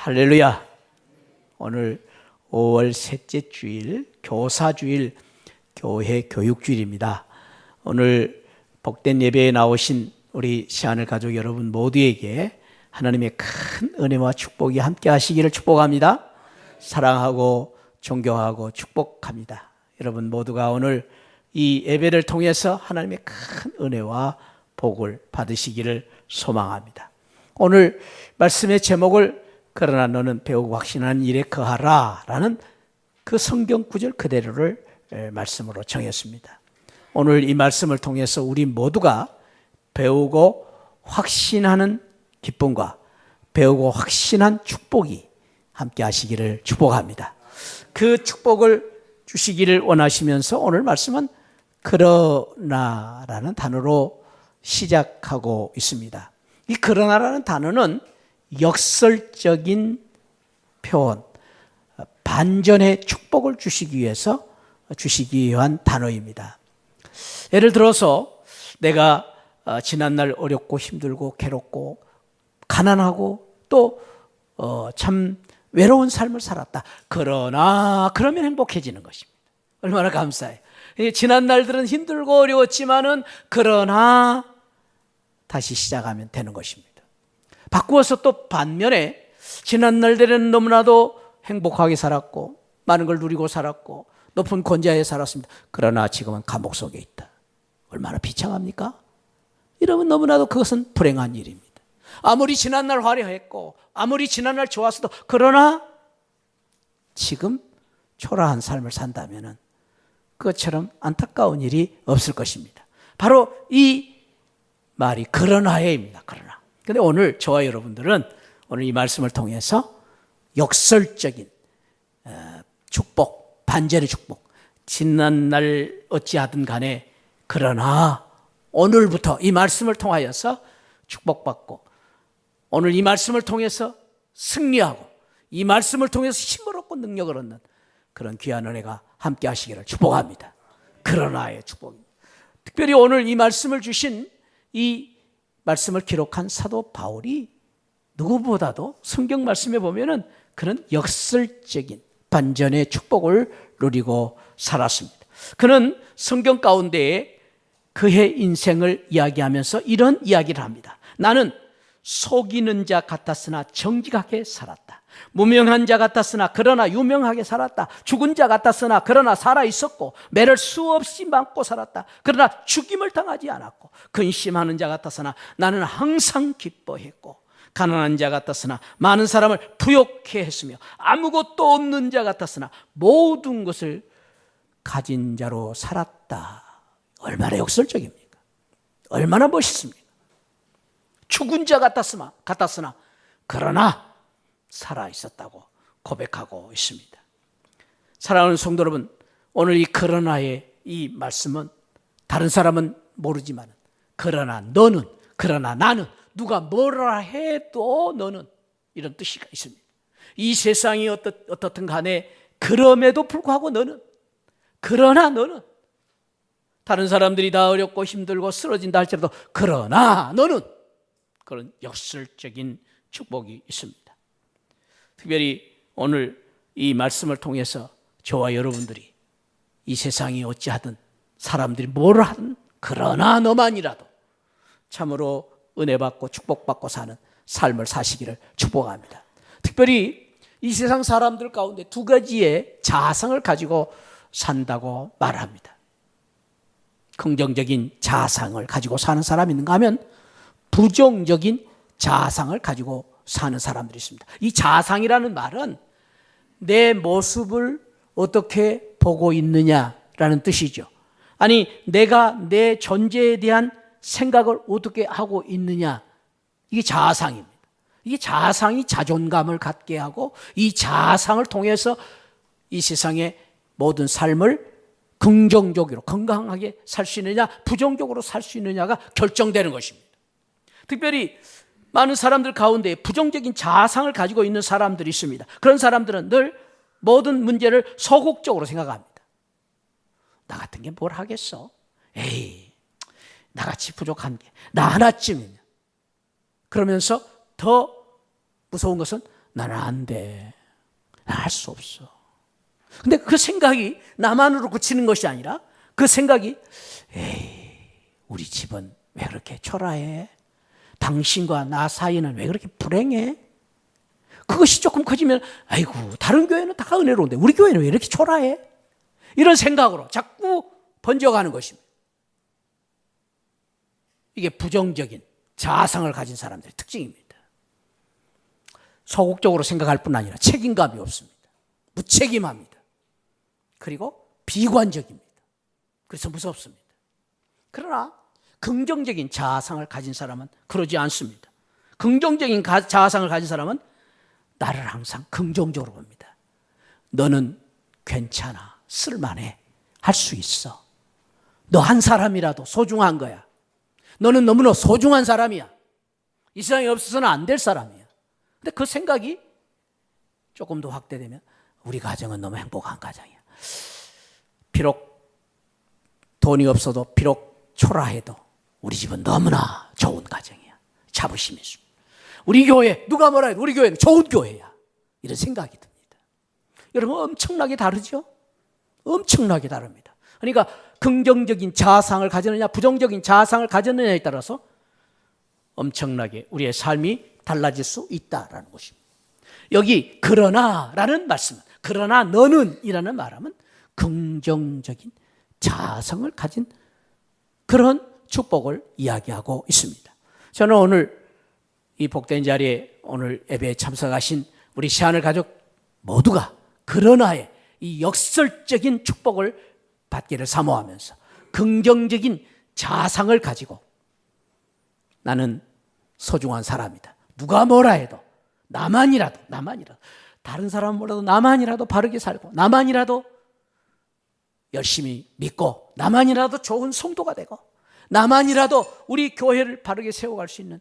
할렐루야. 오늘 5월 셋째 주일, 교사주일, 교회 교육주일입니다. 오늘 복된 예배에 나오신 우리 시안을 가족 여러분 모두에게 하나님의 큰 은혜와 축복이 함께 하시기를 축복합니다. 사랑하고 존경하고 축복합니다. 여러분 모두가 오늘 이 예배를 통해서 하나님의 큰 은혜와 복을 받으시기를 소망합니다. 오늘 말씀의 제목을 그러나 너는 배우고 확신하는 일에 거하라 라는 그 성경 구절 그대로를 말씀으로 정했습니다. 오늘 이 말씀을 통해서 우리 모두가 배우고 확신하는 기쁨과 배우고 확신한 축복이 함께 하시기를 축복합니다. 그 축복을 주시기를 원하시면서 오늘 말씀은 그러나라는 단어로 시작하고 있습니다. 이 그러나라는 단어는 역설적인 표현, 반전의 축복을 주시기 위해서 주시기 위한 단어입니다. 예를 들어서 내가 지난날 어렵고 힘들고 괴롭고 가난하고 또 참 외로운 삶을 살았다. 그러면 행복해지는 것입니다. 얼마나 감사해요. 지난 날들은 힘들고 어려웠지만은 그러나 다시 시작하면 되는 것입니다. 바꾸어서 또 반면에 지난 날들은 너무나도 행복하게 살았고 많은 걸 누리고 살았고 높은 권좌에 살았습니다. 그러나 지금은 감옥 속에 있다. 얼마나 비참합니까? 이러면 너무나도 그것은 불행한 일입니다. 아무리 지난날 화려했고 아무리 지난날 좋았어도 그러나 지금 초라한 삶을 산다면 그것처럼 안타까운 일이 없을 것입니다. 바로 이 말이 그러나에입니다. 그러나. 그런데 오늘 저와 여러분들은 오늘 이 말씀을 통해서 역설적인 축복, 반전의 축복, 지난날 어찌하든 간에 그러나 오늘부터 이 말씀을 통하여서 축복받고 오늘 이 말씀을 통해서 승리하고 이 말씀을 통해서 힘을 얻고 능력을 얻는 그런 귀한 은혜가 함께 하시기를 축복합니다. 그러나의 축복입니다. 특별히 오늘 이 말씀을 주신 이 말씀을 기록한 사도 바울이 누구보다도 성경 말씀에 보면은 그런 역설적인 반전의 축복을 누리고 살았습니다. 그는 성경 가운데에 그의 인생을 이야기하면서 이런 이야기를 합니다. 나는 속이는 자 같았으나 정직하게 살았다. 무명한 자 같았으나 그러나 유명하게 살았다. 죽은 자 같았으나 그러나 살아있었고 매를 수없이 맞고 살았다. 그러나 죽임을 당하지 않았고 근심하는 자 같았으나 나는 항상 기뻐했고 가난한 자 같았으나 많은 사람을 부욕해 했으며 아무것도 없는 자 같았으나 모든 것을 가진 자로 살았다. 얼마나 역설적입니까? 얼마나 멋있습니까? 죽은 자 같았으나 그러나 살아있었다고 고백하고 있습니다. 사랑하는 성도 여러분, 오늘 이 그러나의 이 말씀은 다른 사람은 모르지만 그러나 너는, 그러나 나는, 누가 뭐라 해도 너는, 이런 뜻이 있습니다. 이 세상이 어떻든 간에 그럼에도 불구하고 너는, 그러나 너는, 다른 사람들이 다 어렵고 힘들고 쓰러진다 할지라도 그러나 너는, 그런 역설적인 축복이 있습니다. 특별히 오늘 이 말씀을 통해서 저와 여러분들이 이 세상이 어찌하든 사람들이 뭘 하든 그러나 너만이라도 참으로 은혜받고 축복받고 사는 삶을 사시기를 축복합니다. 특별히 이 세상 사람들 가운데 두 가지의 자아상을 가지고 산다고 말합니다. 긍정적인 자아상을 가지고 사는 사람이 있는가 하면 부정적인 자아상을 가지고 사는 사람들이 있습니다. 이 자아상이라는 말은 내 모습을 어떻게 보고 있느냐라는 뜻이죠. 아니 내가 내 존재에 대한 생각을 어떻게 하고 있느냐, 이게 자아상입니다. 이게 자아상이 자존감을 갖게 하고 이 자아상을 통해서 이 세상의 모든 삶을 긍정적으로 건강하게 살 수 있느냐 부정적으로 살 수 있느냐가 결정되는 것입니다. 특별히 많은 사람들 가운데 부정적인 자아상을 가지고 있는 사람들이 있습니다. 그런 사람들은 늘 모든 문제를 소극적으로 생각합니다. 나 같은 게 뭘 하겠어? 에이, 나같이 부족한 게 나 하나쯤이면. 그러면서 더 무서운 것은 나는 안 돼. 난 할 수 없어. 근데 그 생각이 나만으로 그치는 것이 아니라 그 생각이 에이, 우리 집은 왜 그렇게 초라해? 당신과 나 사이는 왜 그렇게 불행해? 그것이 조금 커지면 아이고 다른 교회는 다 은혜로운데 우리 교회는 왜 이렇게 초라해? 이런 생각으로 자꾸 번져가는 것입니다. 이게 부정적인 자아상을 가진 사람들의 특징입니다. 소극적으로 생각할 뿐 아니라 책임감이 없습니다. 무책임합니다. 그리고 비관적입니다. 그래서 무섭습니다. 그러나 긍정적인 자아상을 가진 사람은 그러지 않습니다. 긍정적인 자아상을 가진 사람은 나를 항상 긍정적으로 봅니다. 너는 괜찮아. 쓸만해. 할 수 있어. 너 한 사람이라도 소중한 거야. 너는 너무나 소중한 사람이야. 이 세상에 없어서는 안 될 사람이야. 근데 그 생각이 조금 더 확대되면 우리 가정은 너무 행복한 가정이야. 비록 돈이 없어도 비록 초라해도 우리 집은 너무나 좋은 가정이야. 자부심이 있습니다. 우리 교회 누가 뭐라 해도 우리 교회는 좋은 교회야. 이런 생각이 듭니다. 여러분 엄청나게 다르죠? 엄청나게 다릅니다. 그러니까 긍정적인 자아상을 가졌느냐 부정적인 자아상을 가졌느냐에 따라서 엄청나게 우리의 삶이 달라질 수 있다라는 것입니다. 여기 그러나라는 말씀은 그러나 너는 이라는 말하면 긍정적인 자아성을 가진 그런 축복을 이야기하고 있습니다. 저는 오늘 이 복된 자리에 오늘 예배에 참석하신 우리 시안을 가족 모두가 그러나의 이 역설적인 축복을 받기를 사모하면서 긍정적인 자상을 가지고 나는 소중한 사람이다. 누가 뭐라 해도 나만이라도 다른 사람은 몰라도 나만이라도 바르게 살고 나만이라도 열심히 믿고 나만이라도 좋은 성도가 되고 나만이라도 우리 교회를 바르게 세워갈 수 있는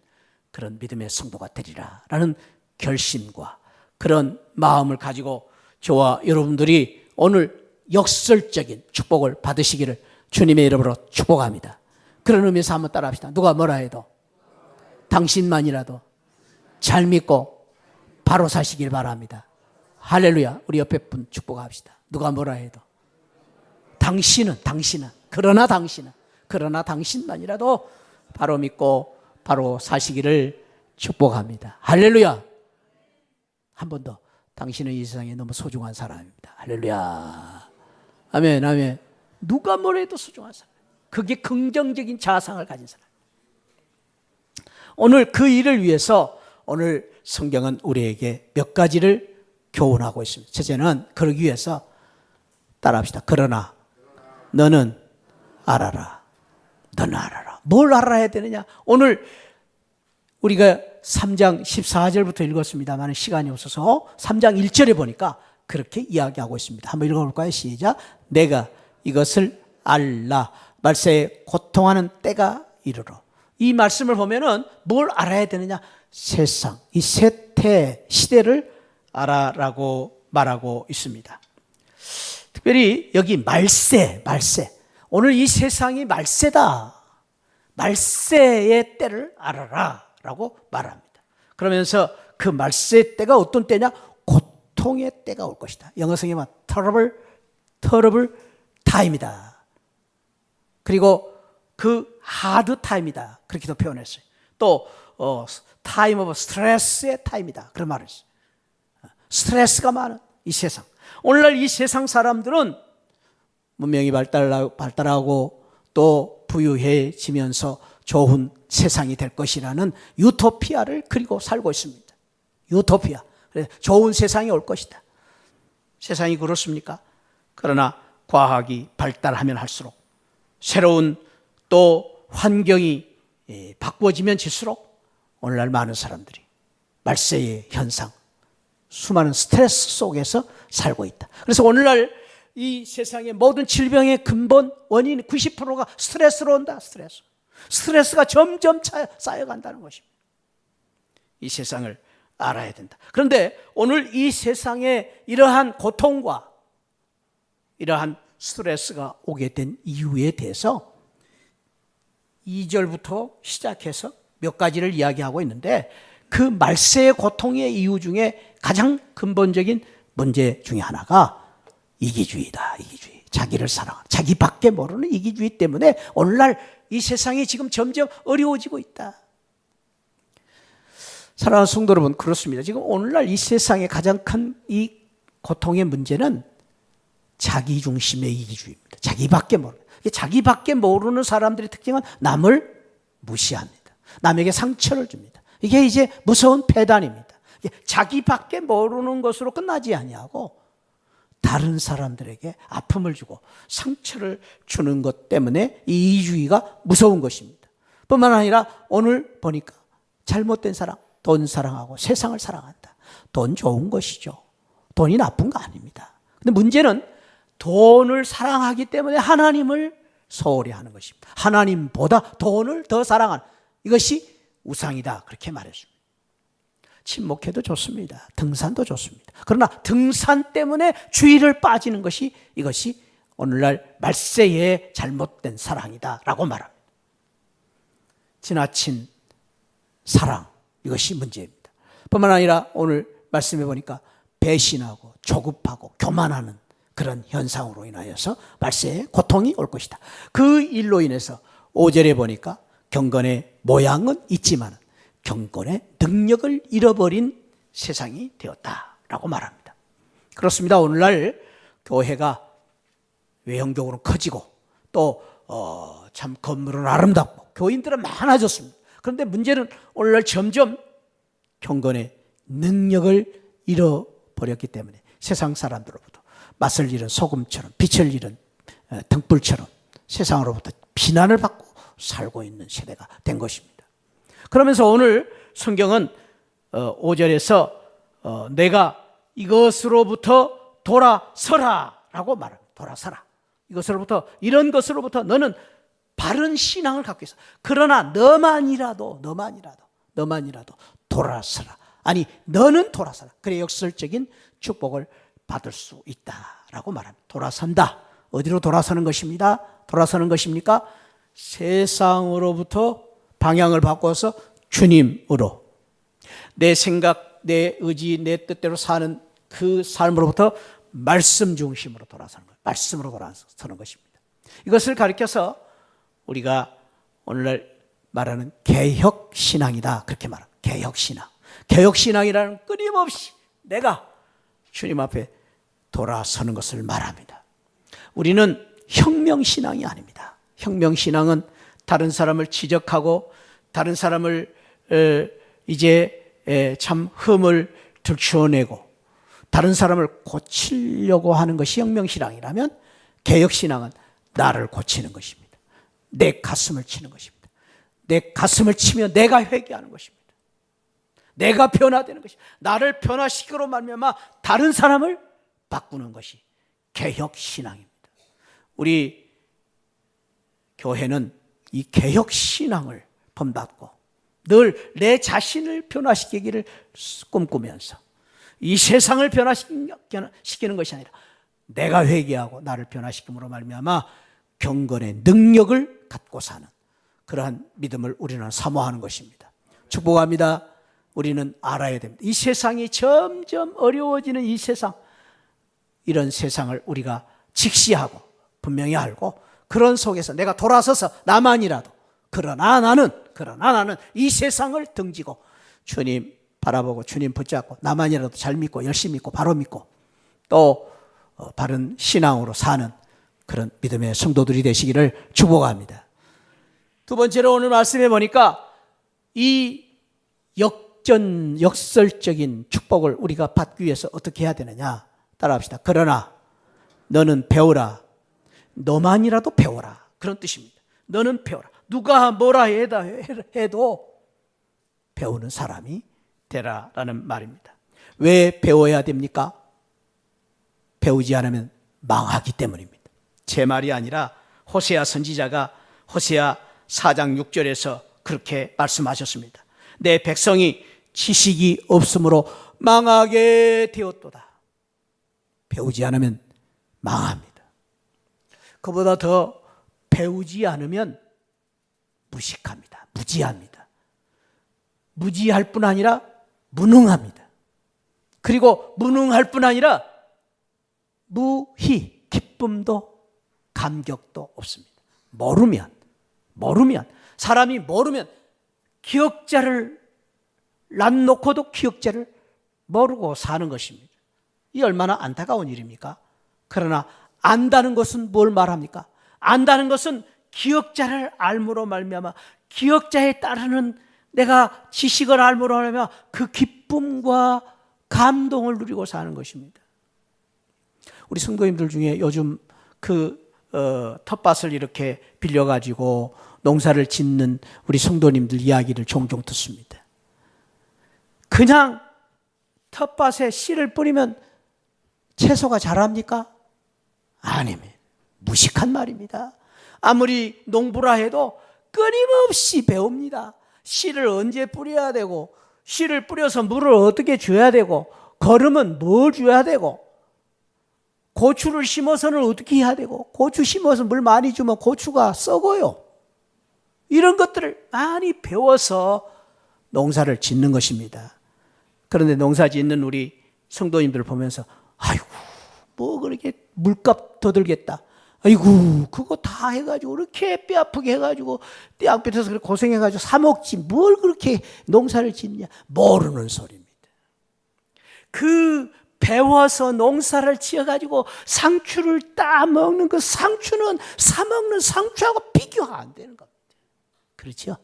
그런 믿음의 성도가 되리라라는 결심과 그런 마음을 가지고 저와 여러분들이 오늘 역설적인 축복을 받으시기를 주님의 이름으로 축복합니다. 그런 의미에서 한번 따라합시다. 누가 뭐라 해도 당신만이라도 잘 믿고 바로 사시길 바랍니다. 할렐루야. 우리 옆에 분 축복합시다. 누가 뭐라 해도 당신은 그러나 당신만이라도 바로 믿고 바로 사시기를 축복합니다. 할렐루야. 한 번 더. 당신은 이 세상에 너무 소중한 사람입니다. 할렐루야. 아멘, 아멘. 누가 뭐래도 소중한 사람. 그게 긍정적인 자아상을 가진 사람. 오늘 그 일을 위해서 오늘 성경은 우리에게 몇 가지를 교훈하고 있습니다. 첫째는 그러기 위해서 따라합시다. 그러나 너는 알아라. 너는 알아라. 뭘 알아야 되느냐? 오늘 우리가 3장 14절부터 읽었습니다만 시간이 없어서 3장 1절에 보니까 그렇게 이야기하고 있습니다. 한번 읽어볼까요? 시작. 내가 이것을 알라. 말세에 고통하는 때가 이르러. 이 말씀을 보면은 뭘 알아야 되느냐? 세상, 이 쇠퇴 시대를 알아라고 말하고 있습니다. 특별히 여기 말세. 오늘 이 세상이 말세다. 말세의 때를 알아라 라고 말합니다. 그러면서 그 말세의 때가 어떤 때냐? 고통의 때가 올 것이다. 영어 성경은 terrible time이다. 그리고 그 hard time이다. 그렇게도 표현했어요. 또 time of stress의 time이다. 그런 말을 했어요. 스트레스가 많은 이 세상. 오늘날 이 세상 사람들은 문명이 발달하고 또 부유해지면서 좋은 세상이 될 것이라는 유토피아를 그리고 살고 있습니다. 유토피아. 좋은 세상이 올 것이다. 세상이 그렇습니까? 그러나 과학이 발달하면 할수록 새로운 또 환경이 바꾸어지면 질수록 오늘날 많은 사람들이 말세의 현상, 수많은 스트레스 속에서 살고 있다. 그래서 오늘날 이 세상의 모든 질병의 근본 원인 90%가 스트레스로 온다. 스트레스가 점점 쌓여간다는 것입니다. 이 세상을 알아야 된다. 그런데 오늘 이 세상에 이러한 고통과 이러한 스트레스가 오게 된 이유에 대해서 2절부터 시작해서 몇 가지를 이야기하고 있는데 그 말세의 고통의 이유 중에 가장 근본적인 문제 중에 하나가 이기주의다. 이기주의. 자기를 사랑하는, 자기밖에 모르는 이기주의 때문에 오늘날 이 세상이 지금 점점 어려워지고 있다. 사랑하는 성도 여러분, 그렇습니다. 지금 오늘날 이 세상의 가장 큰 이 고통의 문제는 자기중심의 이기주의입니다. 자기밖에 모르는. 자기밖에 모르는 사람들의 특징은 남을 무시합니다. 남에게 상처를 줍니다. 이게 이제 무서운 폐단입니다. 자기밖에 모르는 것으로 끝나지 아니하고 다른 사람들에게 아픔을 주고 상처를 주는 것 때문에 이 이기주의가 무서운 것입니다. 뿐만 아니라 오늘 보니까 잘못된 사랑, 돈 사랑하고 세상을 사랑한다. 돈 좋은 것이죠. 돈이 나쁜 거 아닙니다. 근데 문제는 돈을 사랑하기 때문에 하나님을 소홀히 하는 것입니다. 하나님보다 돈을 더 사랑하는 이것이 우상이다. 그렇게 말했습니다. 친목해도 좋습니다. 등산도 좋습니다. 그러나 등산 때문에 주의를 빠지는 것이 이것이 오늘날 말세의 잘못된 사랑이다라고 말합니다. 지나친 사랑, 이것이 문제입니다. 뿐만 아니라 오늘 말씀해 보니까 배신하고 조급하고 교만하는 그런 현상으로 인하여서 말세에 고통이 올 것이다. 그 일로 인해서 5절에 보니까 경건의 모양은 있지만 경건의 능력을 잃어버린 세상이 되었다라고 말합니다. 그렇습니다. 오늘날 교회가 외형적으로 커지고 또 참 건물은 아름답고 교인들은 많아졌습니다. 그런데 문제는 오늘날 점점 경건의 능력을 잃어버렸기 때문에 세상 사람들로부터 맛을 잃은 소금처럼 빛을 잃은 등불처럼 세상으로부터 비난을 받고 살고 있는 세대가 된 것입니다. 그러면서 오늘 성경은 5절에서 내가 이것으로부터 돌아서라 라고 말합니다. 돌아서라. 이것으로부터, 이런 것으로부터 너는 바른 신앙을 갖고 있어. 그러나 너만이라도 돌아서라. 아니 너는 돌아서라. 그래 역설적인 축복을 받을 수 있다라고 말합니다. 돌아선다. 어디로 돌아서는 것입니다? 돌아서는 것입니까? 세상으로부터 방향을 바꿔서 주님으로, 내 생각, 내 의지, 내 뜻대로 사는 그 삶으로부터 말씀 중심으로 돌아서는 거예요. 말씀으로 돌아서는 것입니다. 이것을 가리켜서 우리가 오늘날 말하는 개혁신앙이다 그렇게 말합니다. 개혁신앙. 개혁신앙이라는 끊임없이 내가 주님 앞에 돌아서는 것을 말합니다. 우리는 혁명신앙이 아닙니다. 혁명신앙은 다른 사람을 지적하고 다른 사람을 이제 참 흠을 들추어내고 다른 사람을 고치려고 하는 것이 혁명신앙이라면 개혁신앙은 나를 고치는 것입니다. 내 가슴을 치는 것입니다. 내 가슴을 치며 내가 회개하는 것입니다. 내가 변화되는 것입니다. 나를 변화시키로 말미암아 다른 사람을 바꾸는 것이 개혁신앙입니다. 우리 교회는 이 개혁신앙을 본받고 늘 내 자신을 변화시키기를 꿈꾸면서 이 세상을 변화시키는 것이 아니라 내가 회개하고 나를 변화시킴으로 말미암아 경건의 능력을 갖고 사는 그러한 믿음을 우리는 사모하는 것입니다. 축복합니다. 우리는 알아야 됩니다. 이 세상이 점점 어려워지는 이 세상, 이런 세상을 우리가 직시하고 분명히 알고 그런 속에서 내가 돌아서서 나만이라도 그러나 나는 이 세상을 등지고 주님 바라보고 주님 붙잡고 나만이라도 잘 믿고 열심히 믿고 바로 믿고 또 바른 신앙으로 사는 그런 믿음의 성도들이 되시기를 축복합니다. 두 번째로 오늘 말씀해 보니까 이 역설적인 축복을 우리가 받기 위해서 어떻게 해야 되느냐 따라합시다. 그러나 너는 배우라. 너만이라도 배워라. 그런 뜻입니다. 너는 배워라. 누가 뭐라 해도 배우는 사람이 되라라는 말입니다. 왜 배워야 됩니까? 배우지 않으면 망하기 때문입니다. 제 말이 아니라 호세아 선지자가 호세아 4장 6절에서 그렇게 말씀하셨습니다. 내 백성이 지식이 없으므로 망하게 되었도다. 배우지 않으면 망합니다. 그보다 더 배우지 않으면 무식합니다. 무지합니다. 무지할 뿐 아니라 무능합니다. 그리고 무능할 뿐 아니라 무희, 기쁨도 감격도 없습니다. 모르면 사람이 모르면 기억자를 놔놓고도 기억자를 모르고 사는 것입니다. 이 얼마나 안타까운 일입니까? 그러나 안다는 것은 뭘 말합니까? 안다는 것은 기억자를 알므로 말미암아 기억자에 따르는 내가 지식을 알므로 말미암아 그 기쁨과 감동을 누리고 사는 것입니다. 우리 성도님들 중에 요즘 텃밭을 이렇게 빌려가지고 농사를 짓는 우리 성도님들 이야기를 종종 듣습니다. 그냥 텃밭에 씨를 뿌리면 채소가 자랍니까? 아닙니다. 무식한 말입니다. 아무리 농부라 해도 끊임없이 배웁니다. 씨를 언제 뿌려야 되고, 씨를 뿌려서 물을 어떻게 줘야 되고, 거름은 뭘 줘야 되고, 고추를 심어서는 어떻게 해야 되고, 고추 심어서 물 많이 주면 고추가 썩어요. 이런 것들을 많이 배워서 농사를 짓는 것입니다. 그런데 농사 짓는 우리 성도님들을 보면서 아이고 뭐 그렇게 물값 더 들겠다. 아이고 그거 다 해가지고 그렇게 뼈 아프게 해가지고 떼약볕에서 그렇게 고생해가지고 사 먹지 뭘 그렇게 농사를 짓냐. 모르는 소리입니다. 그 배워서 농사를 지어가지고 상추를 따먹는 그 상추는 사먹는 상추하고 비교가 안 되는 겁니다. 그렇죠?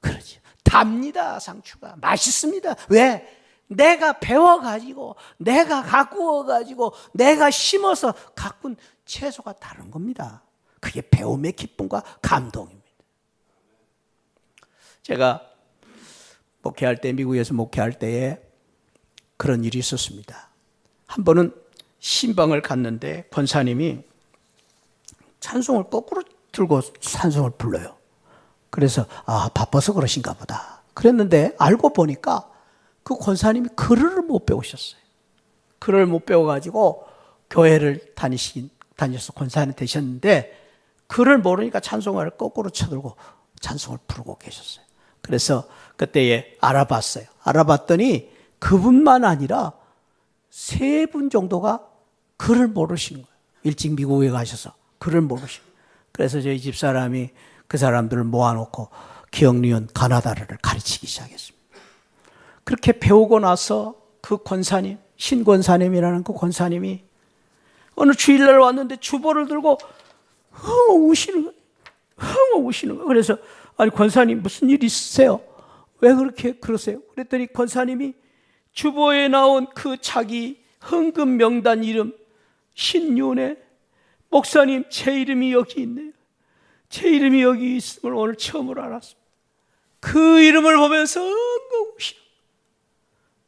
그렇죠. 답니다. 상추가 맛있습니다. 왜? 내가 배워가지고 내가 가꾸어가지고 내가 심어서 가꾼 채소가 다른 겁니다. 그게 배움의 기쁨과 감동입니다. 제가 목회할 때 미국에서 목회할 때에 그런 일이 있었습니다. 한 번은 신방을 갔는데 권사님이 찬송을 거꾸로 들고 찬송을 불러요. 그래서 바빠서 그러신가 보다 그랬는데 알고 보니까 그 권사님이 글을 못 배우셨어요. 글을 못 배워가지고 교회를 다니셔서 권사님 되셨는데 글을 모르니까 찬송가를 거꾸로 쳐들고 찬송을 부르고 계셨어요. 그래서 그때에 알아봤어요. 알아봤더니 그분만 아니라 3분 정도가 글을 모르시는 거예요. 일찍 미국에 가셔서 글을 모르시는 거예요. 그래서 저희 집사람이 그 사람들을 모아놓고 기억리원 가나다를 가르치기 시작했습니다. 그렇게 배우고 나서 그 권사님, 신권사님이라는 그 권사님이 어느 주일날 왔는데 주보를 들고 우시는 거예요. 그래서 아니 권사님 무슨 일 있으세요? 왜 그렇게 그러세요? 그랬더니 권사님이 주보에 나온 그 자기 헌금 명단 이름 신윤혜 목사님 제 이름이 여기 있네요. 제 이름이 여기 있음을 오늘 처음으로 알았습니다. 그 이름을 보면서 우시는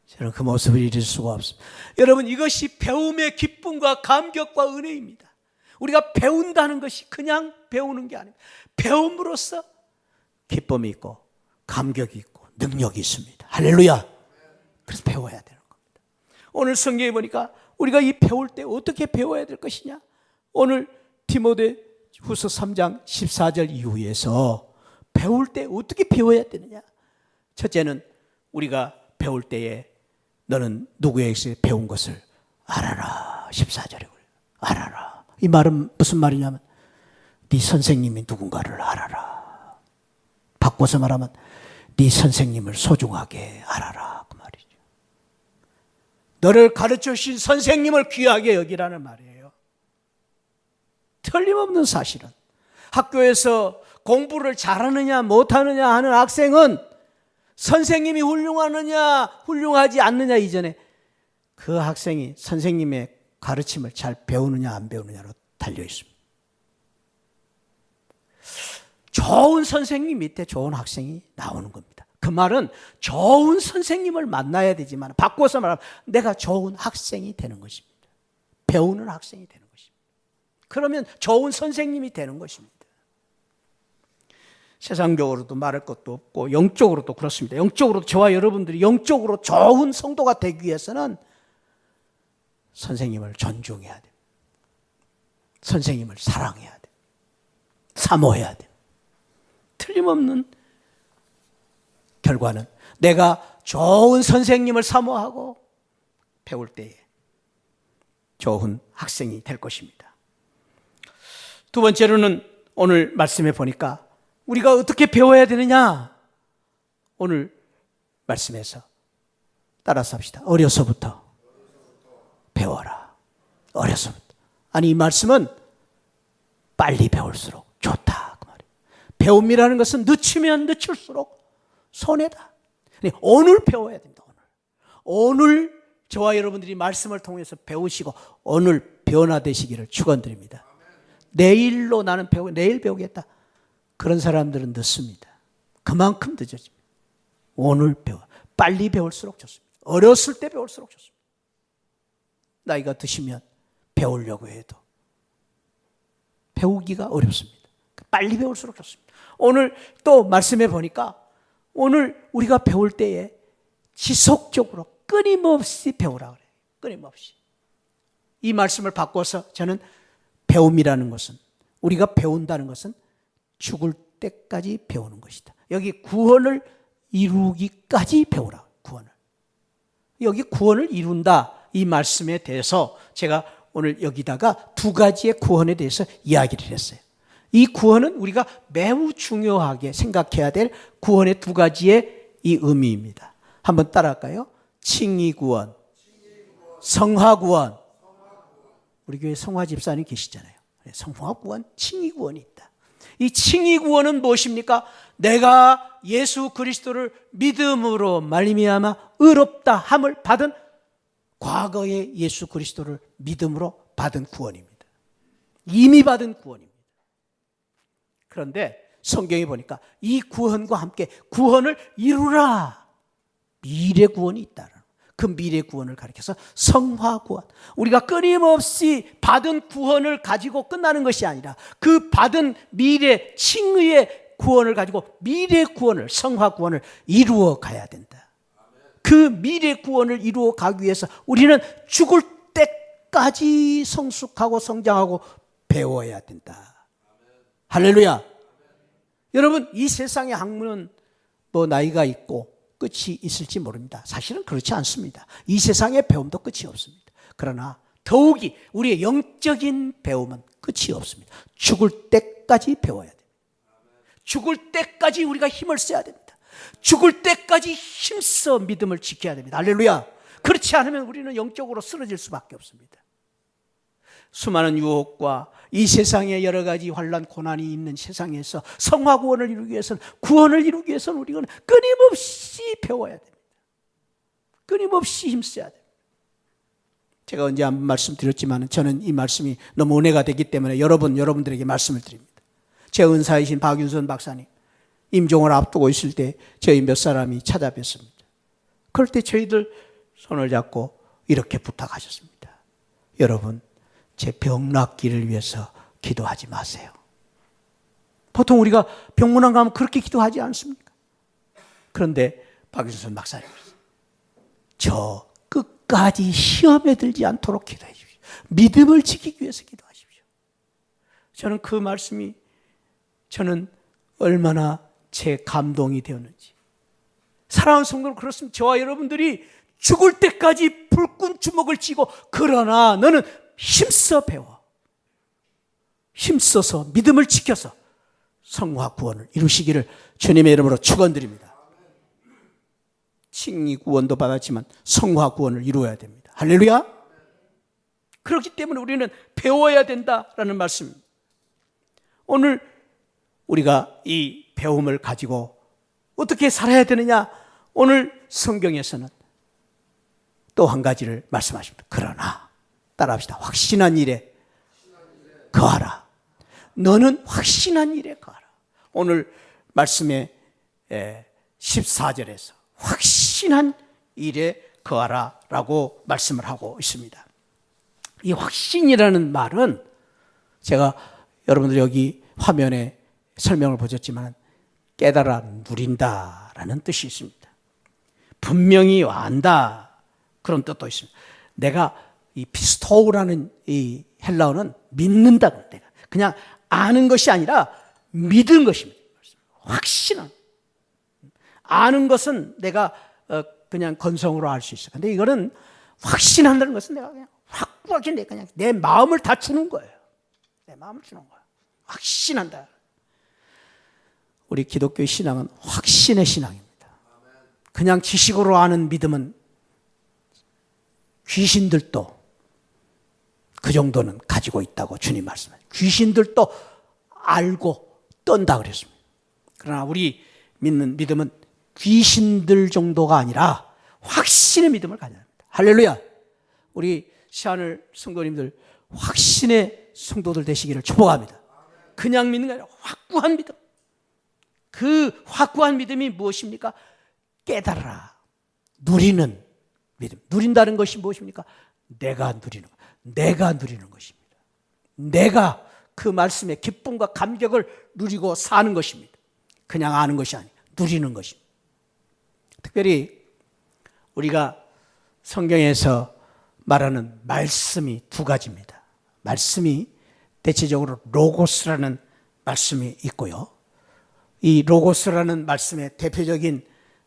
저는 그 모습을 잊을 수가 없습니다. 여러분 이것이 배움의 기쁨과 감격과 은혜입니다. 우리가 배운다는 것이 그냥 배우는 게 아닙니다. 배움으로써 기쁨이 있고 감격이 있고 능력이 있습니다. 할렐루야. 그래서 배워야 되는 겁니다. 오늘 성경에 보니까 우리가 이 배울 때 어떻게 배워야 될 것이냐. 오늘 디모데후서 3장 14절 이후에서 배울 때 어떻게 배워야 되느냐. 첫째는 우리가 배울 때에 너는 누구에게서 배운 것을 알아라. 14절에 알아라. 이 말은 무슨 말이냐면 네 선생님이 누군가를 알아라. 바꿔서 말하면 네 선생님을 소중하게 알아라. 그 말이죠. 너를 가르쳐 주신 선생님을 귀하게 여기라는 말이에요. 틀림없는 사실은 학교에서 공부를 잘하느냐 못하느냐 하는 학생은 선생님이 훌륭하느냐 훌륭하지 않느냐 이전에 그 학생이 선생님의 가르침을 잘 배우느냐 안 배우느냐로 달려 있습니다. 좋은 선생님 밑에 좋은 학생이 나오는 겁니다. 그 말은 좋은 선생님을 만나야 되지만 바꿔서 말하면 내가 좋은 학생이 되는 것입니다. 배우는 학생이 되는 것입니다. 그러면 좋은 선생님이 되는 것입니다. 세상적으로도 말할 것도 없고 영적으로도 그렇습니다. 영적으로도 저와 여러분들이 영적으로 좋은 성도가 되기 위해서는 선생님을 존중해야 돼요. 선생님을 사랑해야 돼요. 사모해야 돼요. 틀림없는 결과는 내가 좋은 선생님을 사모하고 배울 때에 좋은 학생이 될 것입니다. 두 번째로는 오늘 말씀해 보니까 우리가 어떻게 배워야 되느냐? 오늘 말씀에서 따라서 합시다. 어려서부터 배워라. 어려서부터. 아니, 이 말씀은 빨리 배울수록 좋다 그 말이에요. 배움이라는 것은 늦추면 늦출수록 손해다. 오늘 배워야 됩니다. 오늘 저와 여러분들이 말씀을 통해서 배우시고 오늘 변화되시기를 축원드립니다. 내일로 나는 내일 배우겠다. 그런 사람들은 늦습니다. 그만큼 늦어집니다. 오늘 빨리 배울수록 좋습니다. 어렸을 때 배울수록 좋습니다. 나이가 드시면 배우려고 해도 배우기가 어렵습니다. 빨리 배울수록 좋습니다. 오늘 또 말씀해 보니까 오늘 우리가 배울 때에 지속적으로 끊임없이 배우라 그래요. 끊임없이. 이 말씀을 바꿔서 저는 배움이라는 것은, 우리가 배운다는 것은 죽을 때까지 배우는 것이다. 여기 구원을 이루기까지 배우라. 구원을. 여기 구원을 이룬다. 이 말씀에 대해서 제가 오늘 여기다가 두 가지의 구원에 대해서 이야기를 했어요. 이 구원은 우리가 매우 중요하게 생각해야 될 구원의 두 가지의 이 의미입니다. 한번 따라할까요? 칭의구원, 성화구원. 우리 교회 성화 집사님 계시잖아요. 성화구원, 칭의구원이 있다. 이 칭의구원은 무엇입니까? 내가 예수 그리스도를 믿음으로 말미암아 의롭다 함을 받은 과거의 예수 그리스도를 믿음으로 받은 구원입니다. 이미 받은 구원입니다. 그런데 성경에 보니까 이 구원과 함께 구원을 이루라. 미래 구원이 있다는 그 미래 구원을 가리켜서 성화구원. 우리가 끊임없이 받은 구원을 가지고 끝나는 것이 아니라 그 받은 미래 칭의의 구원을 가지고 미래 구원을, 성화구원을 이루어 가야 된다. 그 미래 구원을 이루어 가기 위해서 우리는 죽을 때까지 성숙하고 성장하고 배워야 된다. 할렐루야. 여러분, 이 세상의 학문은 뭐 나이가 있고 끝이 있을지 모릅니다. 사실은 그렇지 않습니다. 이 세상의 배움도 끝이 없습니다. 그러나 더욱이 우리의 영적인 배움은 끝이 없습니다. 죽을 때까지 배워야 됩니다. 죽을 때까지 우리가 힘을 써야 됩니다. 죽을 때까지 힘써 믿음을 지켜야 됩니다. 할렐루야. 그렇지 않으면 우리는 영적으로 쓰러질 수밖에 없습니다. 수많은 유혹과 이 세상에 여러 가지 환난 고난이 있는 세상에서 성화구원을 이루기 위해서는, 구원을 이루기 위해서는 우리는 끊임없이 배워야 됩니다. 끊임없이 힘써야 됩니다. 제가 언제 한번 말씀드렸지만 저는 이 말씀이 너무 은혜가 되기 때문에 여러분들에게 말씀을 드립니다. 제 은사이신 박윤선 박사님 임종을 앞두고 있을 때 저희 몇 사람이 찾아뵀습니다. 그럴 때 저희들 손을 잡고 이렇게 부탁하셨습니다. 여러분, 제 병 낫기를 위해서 기도하지 마세요. 보통 우리가 병문안 가면 그렇게 기도하지 않습니까? 그런데 박윤선 박사님, 저 끝까지 시험에 들지 않도록 기도해 주십시오. 믿음을 지키기 위해서 기도하십시오. 저는 그 말씀이 저는 얼마나 제 감동이 되었는지. 사랑하는 성도는 그렇습니다. 저와 여러분들이 죽을 때까지 불끈 주먹을 쥐고, 그러나 너는 힘써 배워. 힘써서 믿음을 지켜서 성화 구원을 이루시기를 주님의 이름으로 축원드립니다. 칭의 구원도 받았지만 성화 구원을 이루어야 됩니다. 할렐루야. 그렇기 때문에 우리는 배워야 된다라는 말씀입니다. 오늘 우리가 이 배움을 가지고 어떻게 살아야 되느냐? 오늘 성경에서는 또 한 가지를 말씀하십니다. 그러나 따라합시다. 확신한 일에 거하라. 너는 확신한 일에 거하라. 오늘 말씀의 14절에서 확신한 일에 거하라 라고 말씀을 하고 있습니다. 이 확신이라는 말은 제가 여러분들 여기 화면에 설명을 보셨지만 깨달아 누린다라는 뜻이 있습니다. 분명히 안다 그런 뜻도 있습니다. 내가 이 피스토우라는 이 헬라어는 믿는다. 내가 그냥 아는 것이 아니라 믿은 것입니다. 확신한. 아는 것은 내가 그냥 건성으로 알 수 있어. 근데 이거는 확신한다는 것은 내가 그냥 확고하게 그냥 내 마음을 다 주는 거예요. 내 마음을 주는 거야. 확신한다. 우리 기독교의 신앙은 확신의 신앙입니다. 그냥 지식으로 아는 믿음은 귀신들도 그 정도는 가지고 있다고 주님 말씀하세요. 귀신들도 알고 떤다 그랬습니다. 그러나 우리 믿는 믿음은 귀신들 정도가 아니라 확신의 믿음을 가져야 합니다. 할렐루야. 우리 시하늘 성도님들 확신의 성도들 되시기를 축복합니다. 그냥 믿는 게 아니라 확고한 믿음. 그 확고한 믿음이 무엇입니까? 깨달아 누리는 믿음. 누린다는 것이 무엇입니까? 내가 누리는 것. 내가 누리는 것입니다. 내가 그 말씀의 기쁨과 감격을 누리고 사는 것입니다. 그냥 아는 것이 아니라 누리는 것입니다. 특별히 우리가 성경에서 말하는 말씀이 두 가지입니다. 말씀이 대체적으로 로고스라는 말씀이 있고요. 이 로고스라는 말씀의 대표적인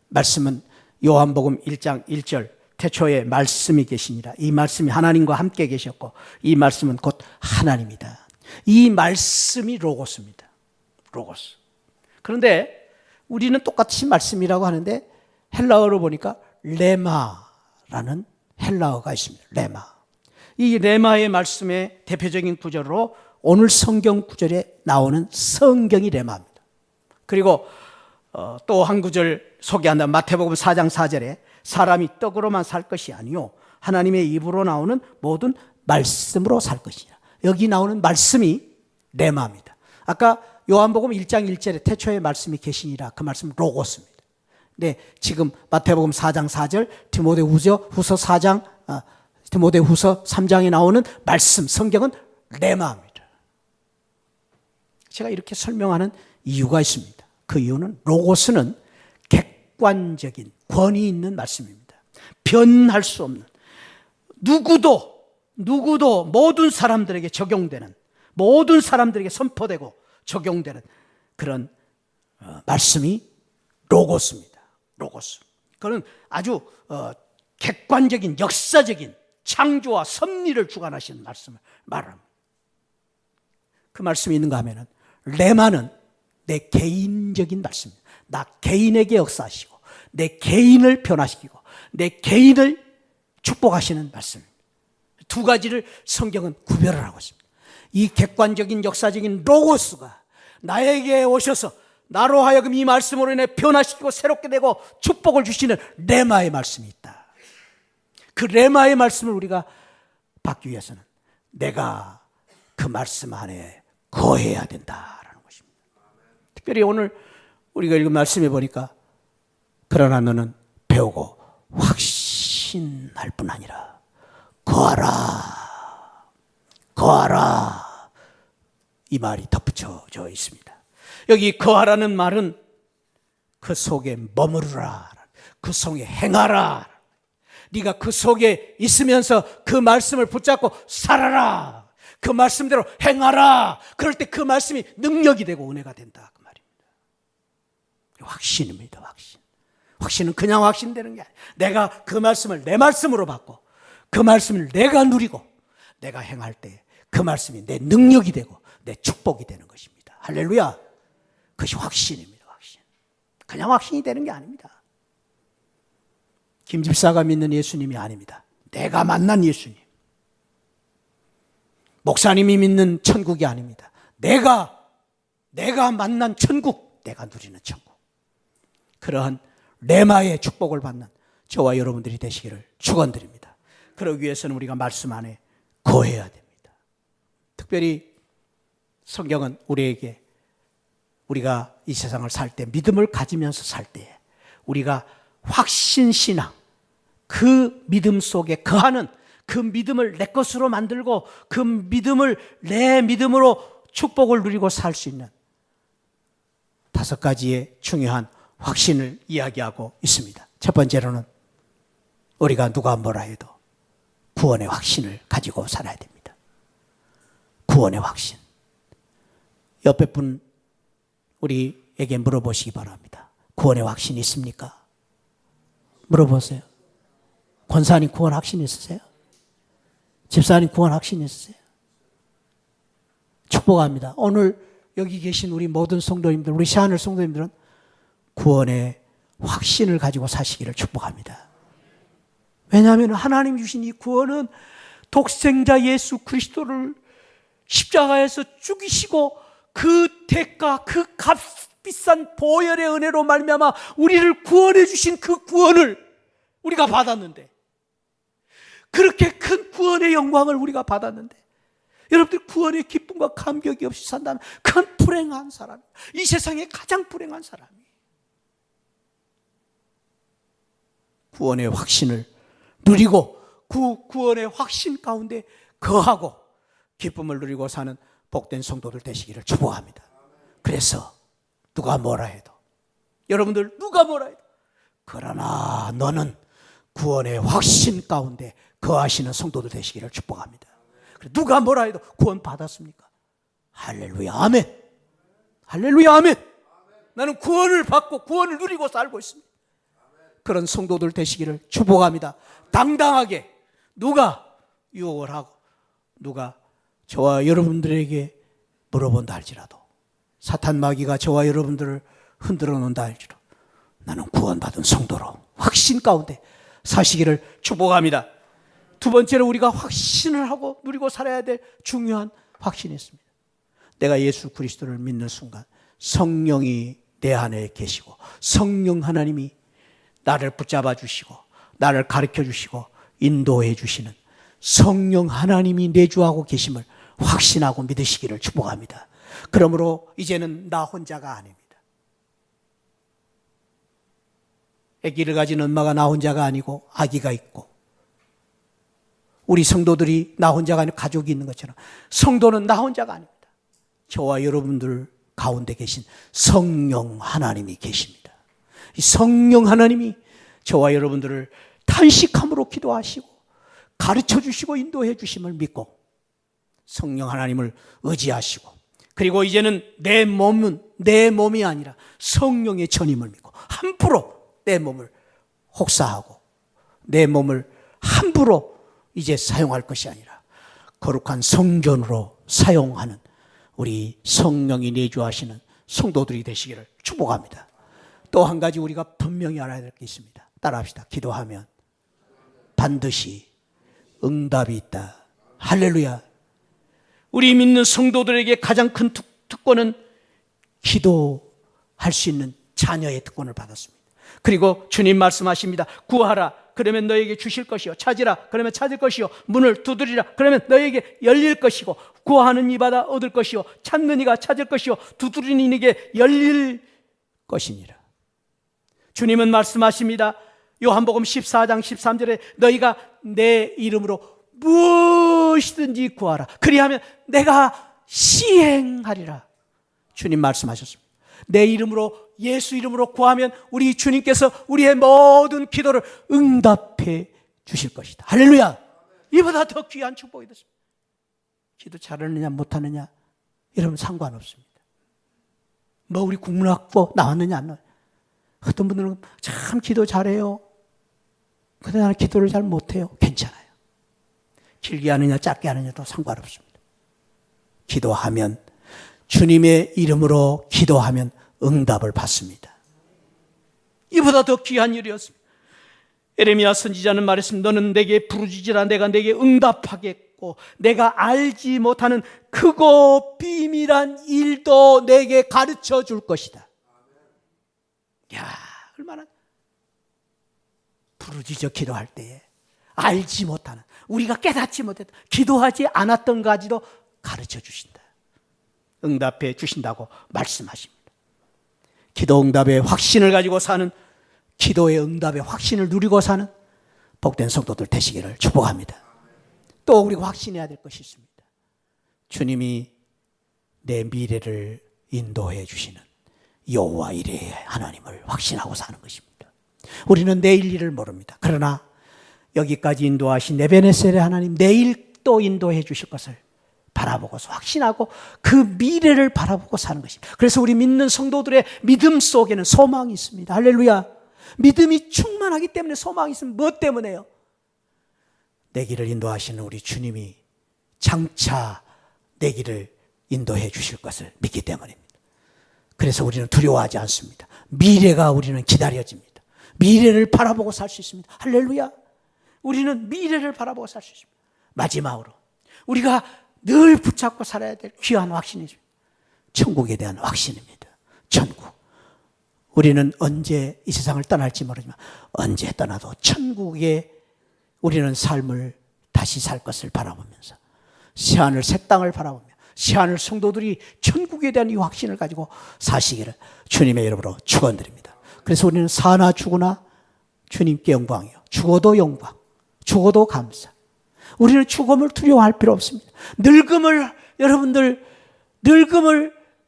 말씀은 요한복음 1장 1절 태초에 말씀이 계시니라. 이 말씀이 하나님과 함께 계셨고 이 말씀은 곧 하나님이다. 이 말씀이 로고스입니다. 로고스. 그런데 우리는 똑같이 말씀이라고 하는데 헬라어로 보니까 레마라는 헬라어가 있습니다. 레마. 이 레마의 말씀의 대표적인 구절로 오늘 성경 구절에 나오는 성경이 레마입니다. 그리고 또 한 구절 소개한다. 마태복음 4장 4절에 사람이 떡으로만 살 것이 아니요 하나님의 입으로 나오는 모든 말씀으로 살 것이라. 여기 나오는 말씀이 레마입니다. 아까 요한복음 1장 1절에 태초에 말씀이 계시니라. 그 말씀 로고스입니다. 네, 지금 마태복음 4장 4절, 디모데후서 4장, 디모데후서 3장에 나오는 말씀, 성경은 레마입니다. 제가 이렇게 설명하는 이유가 있습니다. 그 이유는 로고스는 객관적인 권위 있는 말씀입니다. 변할 수 없는, 누구도 모든 사람들에게 적용되는, 모든 사람들에게 선포되고 적용되는 그런 말씀이 로고스입니다. 로고스. 그는 아주 객관적인 역사적인 창조와 섭리를 주관하시는 말씀을 말합니다. 그 말씀이 있는가 하면은 레마는 내 개인적인 말씀입니다. 나 개인에게 역사하시고 내 개인을 변화시키고 내 개인을 축복하시는 말씀입니다. 두 가지를 성경은 구별을 하고 있습니다. 이 객관적인 역사적인 로고스가 나에게 오셔서 나로 하여금 이 말씀으로 인해 변화시키고 새롭게 되고 축복을 주시는 레마의 말씀이 있다. 그 레마의 말씀을 우리가 받기 위해서는 내가 그 말씀 안에 거해야 된다라는 것입니다. 특별히 오늘 우리가 읽은 말씀에 보니까 그러나 너는 배우고 확신할 뿐 아니라 거하라 이 말이 덧붙여져 있습니다. 여기 거하라는 말은 그 속에 머무르라, 그 속에 행하라. 네가 그 속에 있으면서 그 말씀을 붙잡고 살아라. 그 말씀대로 행하라. 그럴 때 그 말씀이 능력이 되고 은혜가 된다 그 말입니다. 확신입니다. 확신. 확신은 그냥 확신되는 게 아니에요. 내가 그 말씀을 내 말씀으로 받고 그 말씀을 내가 누리고 내가 행할 때 그 말씀이 내 능력이 되고 내 축복이 되는 것입니다. 할렐루야. 그것이 확신입니다. 확신. 그냥 확신이 되는 게 아닙니다. 김 집사가 믿는 예수님이 아닙니다. 내가 만난 예수님. 목사님이 믿는 천국이 아닙니다. 내가 만난 천국, 내가 누리는 천국. 그러한 레마의 축복을 받는 저와 여러분들이 되시기를 축원드립니다. 그러기 위해서는 우리가 말씀 안에 거해야 됩니다. 특별히 성경은 우리에게 우리가 이 세상을 살 때 믿음을 가지면서 살 때 우리가 확신신앙, 그 믿음 속에 거하는 그 믿음을 내 것으로 만들고 그 믿음을 내 믿음으로 축복을 누리고 살 수 있는 5가지의 중요한 확신을 이야기하고 있습니다. 첫 번째로는 우리가 누가 뭐라 해도 구원의 확신을 가지고 살아야 됩니다. 구원의 확신. 옆에 분 우리에게 물어보시기 바랍니다. 구원의 확신이 있습니까? 물어보세요. 권사님 구원 확신 있으세요? 집사님 구원 확신 있으세요? 축복합니다. 오늘 여기 계신 우리 모든 성도님들, 우리 시하늘 성도님들은 구원의 확신을 가지고 사시기를 축복합니다. 왜냐하면 하나님이 주신 이 구원은 독생자 예수 그리스도를 십자가에서 죽이시고 그 대가, 그 값비싼 보혈의 은혜로 말미암아 우리를 구원해 주신 그 구원을 우리가 받았는데, 그렇게 큰 구원의 영광을 우리가 받았는데, 여러분들 구원의 기쁨과 감격이 없이 산다면 큰 불행한 사람, 이 세상에 가장 불행한 사람이 구원의 확신을 누리고 그 구원의 확신 가운데 거하고 기쁨을 누리고 사는 복된 성도들 되시기를 축복합니다. 그래서 누가 뭐라 해도, 여러분들 누가 뭐라 해도, 그러나 너는 구원의 확신 가운데 거하시는 성도들 되시기를 축복합니다. 누가 뭐라 해도 구원 받았습니까? 할렐루야 아멘. 할렐루야 아멘. 나는 구원을 받고 구원을 누리고 살고 있습니다. 그런 성도들 되시기를 축복합니다. 당당하게 누가 유혹을 하고 누가 저와 여러분들에게 물어본다 할지라도, 사탄 마귀가 저와 여러분들을 흔들어 놓는다 할지라도 나는 구원받은 성도로 확신 가운데 사시기를 축복합니다. 두 번째로 우리가 확신을 하고 누리고 살아야 될 중요한 확신이 있습니다. 내가 예수 그리스도를 믿는 순간 성령이 내 안에 계시고 성령 하나님이 나를 붙잡아 주시고 나를 가르쳐 주시고 인도해 주시는 성령 하나님이 내주하고 계심을 확신하고 믿으시기를 축복합니다. 그러므로 이제는 나 혼자가 아닙니다. 아기를 가진 엄마가 나 혼자가 아니고 아기가 있고, 우리 성도들이 나 혼자가 아니고 가족이 있는 것처럼 성도는 나 혼자가 아닙니다. 저와 여러분들 가운데 계신 성령 하나님이 계십니다. 이 성령 하나님이 저와 여러분들을 탄식함으로 기도하시고 가르쳐 주시고 인도해 주심을 믿고 성령 하나님을 의지하시고, 그리고 이제는 내 몸이 아니라 성령의 전임을 믿고 함부로 내 몸을 혹사하고 내 몸을 함부로 이제 사용할 것이 아니라 거룩한 성전으로 사용하는 우리 성령이 내주하시는 성도들이 되시기를 축복합니다. 또 한 가지 우리가 분명히 알아야 될 게 있습니다. 따라합시다. 기도하면 반드시 응답이 있다. 할렐루야. 우리 믿는 성도들에게 가장 큰 특권은 기도할 수 있는 자녀의 특권을 받았습니다. 그리고 주님 말씀하십니다. 구하라 그러면 너에게 주실 것이요, 찾으라 그러면 찾을 것이요, 문을 두드리라 그러면 너에게 열릴 것이고, 구하는 이마다 얻을 것이요, 찾는 이가 찾을 것이요, 두드리는 이에게 열릴 것이니라. 주님은 말씀하십니다. 요한복음 14장 13절에 너희가 내 이름으로 무엇이든지 구하라 그리하면 내가 시행하리라. 주님 말씀하셨습니다. 내 이름으로, 예수 이름으로 구하면 우리 주님께서 우리의 모든 기도를 응답해 주실 것이다. 할렐루야. 이보다 더 귀한 축복이 됐습니다. 기도 잘하느냐 못하느냐 이러면 상관없습니다. 뭐 우리 국문학부 나왔느냐 안 나왔느냐. 어떤 분들은 참 기도 잘해요. 근데 나는 기도를 잘 못해요. 괜찮아요. 길게 하느냐 짧게 하느냐도 상관없습니다. 기도하면, 주님의 이름으로 기도하면 응답을 받습니다. 이보다 더 귀한 일이었습니다. 에레미야 선지자는 말했습니다. 너는 내게 부르짖으라 내가 내게 응답하겠고 내가 알지 못하는 크고 비밀한 일도 내게 가르쳐 줄 것이다. 야, 얼마나 부르짖어 기도할 때에 알지 못하는, 우리가 깨닫지 못했던, 기도하지 않았던 가지도 가르쳐 주신다. 응답해 주신다고 말씀하십니다. 기도 응답의 확신을 가지고 사는, 기도의 응답의 확신을 누리고 사는 복된 성도들 되시기를 축복합니다. 또 우리가 확신해야 될 것이 있습니다. 주님이 내 미래를 인도해 주시는 여호와 이레의 하나님을 확신하고 사는 것입니다. 우리는 내일 일을 모릅니다. 그러나 여기까지 인도하신 에베네셀의 하나님, 내일 또 인도해 주실 것을 바라보고서 확신하고 그 미래를 바라보고 사는 것입니다. 그래서 우리 믿는 성도들의 믿음 속에는 소망이 있습니다. 할렐루야. 믿음이 충만하기 때문에 소망이 있으면 무엇 때문에요? 내 길을 인도하시는 우리 주님이 장차 내 길을 인도해 주실 것을 믿기 때문입니다. 그래서 우리는 두려워하지 않습니다. 미래가 우리는 기다려집니다. 미래를 바라보고 살 수 있습니다. 할렐루야. 우리는 미래를 바라보고 살 수 있습니다. 마지막으로 우리가 늘 붙잡고 살아야 될 귀한 확신이죠. 천국에 대한 확신입니다. 천국. 우리는 언제 이 세상을 떠날지 모르지만 언제 떠나도 천국에 우리는 삶을 다시 살 것을 바라보면서 새하늘 새 땅을 바라보며 새하늘 성도들이 천국에 대한 이 확신을 가지고 사시기를 주님의 이름으로 축원드립니다. 그래서 우리는 사나 죽으나 주님께 영광이요, 죽어도 영광, 죽어도 감사. 우리는 죽음을 두려워할 필요 없습니다. 늙음을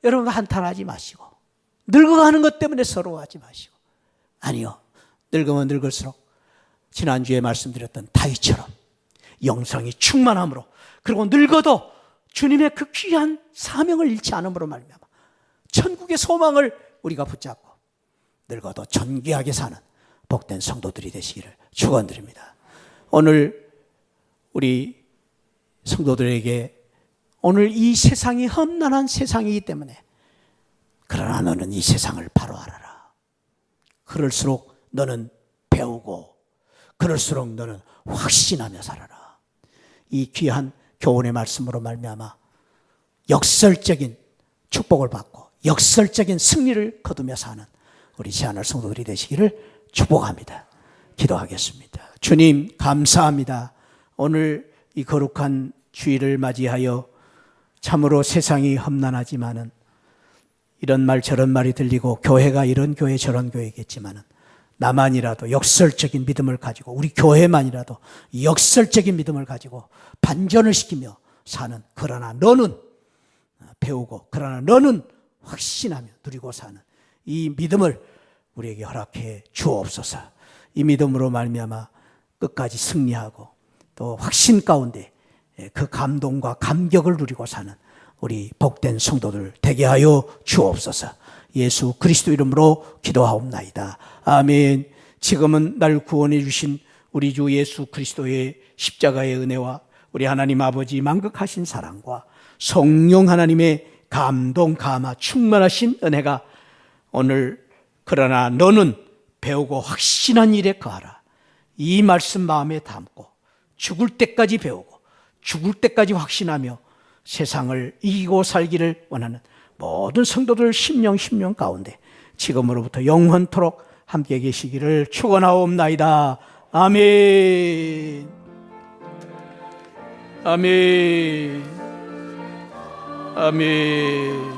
여러분 한탄하지 마시고, 늙어가는 것 때문에 서러워하지 마시고, 아니요, 늙으면 늙을수록 지난주에 말씀드렸던 다윗처럼 영성이 충만함으로, 그리고 늙어도 주님의 그 귀한 사명을 잃지 않음으로 말미암아 천국의 소망을 우리가 붙잡고 늙어도 존귀하게 사는 복된 성도들이 되시기를 축원드립니다. 오늘 우리 성도들에게, 오늘 이 세상이 험난한 세상이기 때문에, 그러나 너는 이 세상을 바로 알아라. 그럴수록 너는 배우고, 그럴수록 너는 확신하며 살아라. 이 귀한 교훈의 말씀으로 말미암아 역설적인 축복을 받고 역설적인 승리를 거두며 사는 우리 새하늘 성도들이 되시기를 축복합니다. 기도하겠습니다. 주님 감사합니다. 오늘 이 거룩한 주일을 맞이하여 참으로 세상이 험난하지만은, 이런 말 저런 말이 들리고 교회가 이런 교회 저런 교회겠지만은, 나만이라도 역설적인 믿음을 가지고, 우리 교회만이라도 역설적인 믿음을 가지고 반전을 시키며 사는, 그러나 너는 배우고 그러나 너는 확신하며 누리고 사는 이 믿음을 우리에게 허락해 주옵소서. 이 믿음으로 말미암아 끝까지 승리하고 또 확신 가운데 그 감동과 감격을 누리고 사는 우리 복된 성도들 되게 하여 주옵소서. 예수 그리스도 이름으로 기도하옵나이다. 아멘. 지금은 날 구원해 주신 우리 주 예수 그리스도의 십자가의 은혜와 우리 하나님 아버지 만극하신 사랑과 성령 하나님의 감동 감화 충만하신 은혜가 오늘 그러나 너는 배우고 확신한 일에 거하라, 이 말씀 마음에 담고 죽을 때까지 배우고 죽을 때까지 확신하며 세상을 이기고 살기를 원하는 모든 성도들 심령 가운데 지금으로부터 영원토록 함께 계시기를 축원하옵나이다. 아멘. 아멘. 아멘.